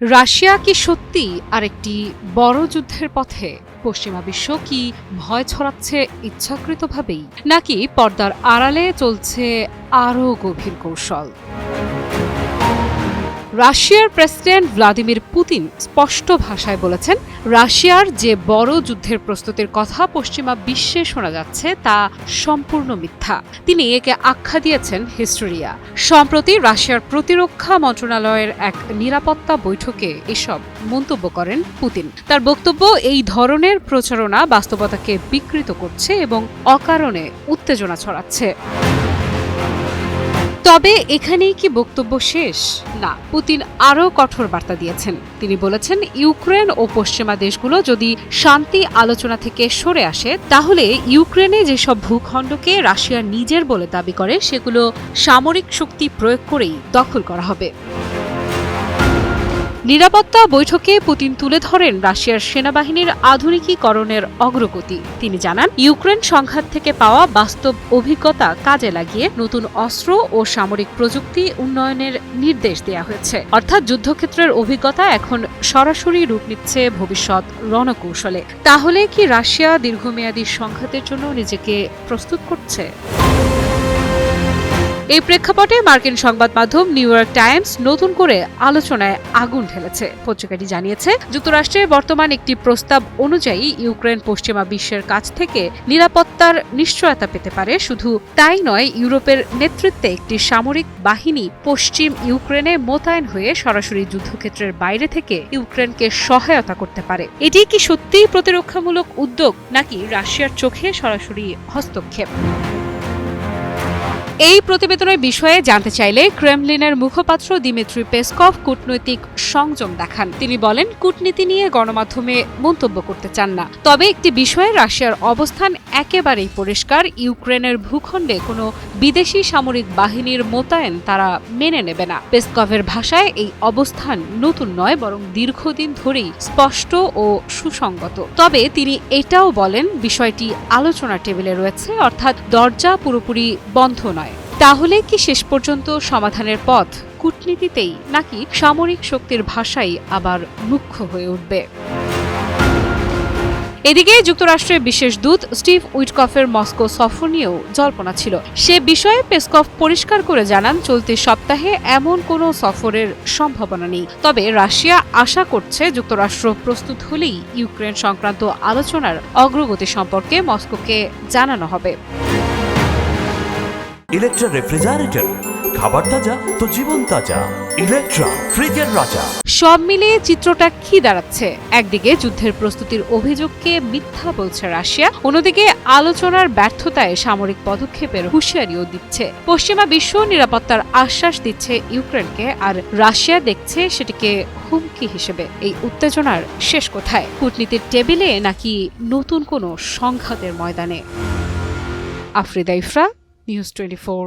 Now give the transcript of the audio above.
Russia কি সত্যি আরেকটি বড় যুদ্ধের পথে? পশ্চিমা বিশ্ব কি ভয় ছড়াচ্ছে ইচ্ছাকৃতভাবেই, নাকি পর্দার আড়ালে চলছে আরও গভীর কৌশল? রাশিয়ার প্রেসিডেন্ট ভ্লাদিমির পুতিন স্পষ্ট ভাষায় বলেছেন, রাশিয়ার যে বড় যুদ্ধের প্রস্তুতির কথা পশ্চিমা বিশ্বে শোনা যাচ্ছে তা সম্পূর্ণ মিথ্যা। তিনি একে আখ্যা দিয়েছেন হিস্টেরিয়া। সম্প্রতি রাশিয়ার প্রতিরক্ষা মন্ত্রণালয়ের এক নিরাপত্তা বৈঠকে এসব মন্তব্য করেন পুতিন। তার বক্তব্য, এই ধরনের প্রচারণা বাস্তবতাকে বিকৃত করছে এবং অকারণে উত্তেজনা ছড়াচ্ছে। তবে এখানেই কি বক্তব্য শেষ? না, পুতিন আরও কঠোর বার্তা দিয়েছেন। তিনি বলেছেন, ইউক্রেন ও পশ্চিমা দেশগুলো যদি শান্তি আলোচনা থেকে সরে আসে, তাহলে ইউক্রেনে যেসব ভূখণ্ডকে রাশিয়া নিজের বলে দাবি করে সেগুলো সামরিক শক্তি প্রয়োগ করেই দখল করা হবে। নিরাপত্তা বৈঠকে পুতিন তুলে ধরেন রাশিয়ার সেনাবাহিনীর আধুনিকীকরণের অগ্রগতি। তিনি জানান, ইউক্রেন সংঘাত থেকে পাওয়া বাস্তব অভিজ্ঞতা কাজে লাগিয়ে নতুন অস্ত্র ও সামরিক প্রযুক্তি উন্নয়নের নির্দেশ দেওয়া হয়েছে। অর্থাৎ যুদ্ধক্ষেত্রের অভিজ্ঞতা এখন সরাসরি রূপ নিচ্ছে ভবিষ্যৎ রণকৌশলে। তাহলে কি রাশিয়া দীর্ঘমেয়াদী সংঘাতের জন্য নিজেকে প্রস্তুত করছে? এই প্রেক্ষাপটে মার্কিন সংবাদ মাধ্যম নিউ ইয়র্ক টাইমস নতুন করে আলোচনায় আগুন ঢেলেছে। পত্রিকাটি জানিয়েছে, যুক্তরাষ্ট্রের বর্তমান একটি প্রস্তাব অনুযায়ী ইউক্রেন পশ্চিমা বিশ্বের কাছ থেকে নিরাপত্তার নিশ্চয়তা পেতে পারে। শুধু তাই নয়, ইউরোপের নেতৃত্বে একটি সামরিক বাহিনী পশ্চিম ইউক্রেনে মোতায়েন হয়ে সরাসরি যুদ্ধক্ষেত্রের বাইরে থেকে ইউক্রেনকে সহায়তা করতে পারে। এটি কি সত্যিই প্রতিরক্ষামূলক উদ্যোগ, নাকি রাশিয়ার চোখে সরাসরি হস্তক্ষেপ? এই প্রতিবেদনের বিষয়ে জানতে চাইলে ক্রেমলিনের মুখপাত্র দিমিত্রি পেসকভ কূটনৈতিক সংযম দেখান। তিনি বলেন, কূটনীতি নিয়ে গণমাধ্যমে মন্তব্য করতে চান না। তবে একটি বিষয়ে রাশিয়ার অবস্থান একেবারেই পরিষ্কার, ইউক্রেনের ভূখণ্ডে কোনো বিদেশি সামরিক বাহিনীর মোতায়েন তারা মেনে নেবে না। পেসকভের ভাষায়, এই অবস্থান নতুন নয়, বরং দীর্ঘদিন ধরেই স্পষ্ট ও সুসংগত। তবে তিনি এটাও বলেন, বিষয়টি আলোচনার টেবিলে রয়েছে, অর্থাৎ দরজা পুরোপুরি বন্ধ নয়। তাহলে কি শেষ পর্যন্ত সমাধানের পথ কূটনীতিতেই, নাকি সামরিক শক্তির ভাষাই আবার মুখ্য হয়ে উঠবে? এদিকে যুক্তরাষ্ট্রের বিশেষ দূত স্টিভ উইটকফের মস্কো সফর নিয়েও জল্পনা ছিল। সে বিষয়ে পেসকভ পরিষ্কার করে জানান, চলতি সপ্তাহে এমন কোনো সফরের সম্ভাবনা নেই। তবে রাশিয়া আশা করছে যুক্তরাষ্ট্র প্রস্তুত হলেই ইউক্রেন সংক্রান্ত আলোচনার অগ্রগতি সম্পর্কে মস্কোকে জানানো হবে। ইলেকট্রা রেফ্রিজারেটর, খাবার তাজা তো জীবন তাজা। ইলেকট্রা, ফ্রিজের রাজা। সব মিলিয়ে চিত্রটা কি দাঁড়াচ্ছে? একদিকে যুদ্ধের প্রস্তুতির অভিযোগকে মিথ্যা বলছে রাশিয়া, অন্যদিকে আলোচনার ব্যর্থতায় সামরিক পদক্ষেপের হুঁশিয়ারিও দিচ্ছে। পশ্চিমা বিশ্ব নিরাপত্তার আশ্বাস দিচ্ছে ইউক্রেনকে, আর রাশিয়া দেখছে সেটিকে হুমকি হিসেবে। এই উত্তেজনার শেষ কোথায়? কূটনীতির টেবিলে, নাকি নতুন কোনো সংঘাতের ময়দানে? আফ্রিদা ইফরা, নিউজ 24।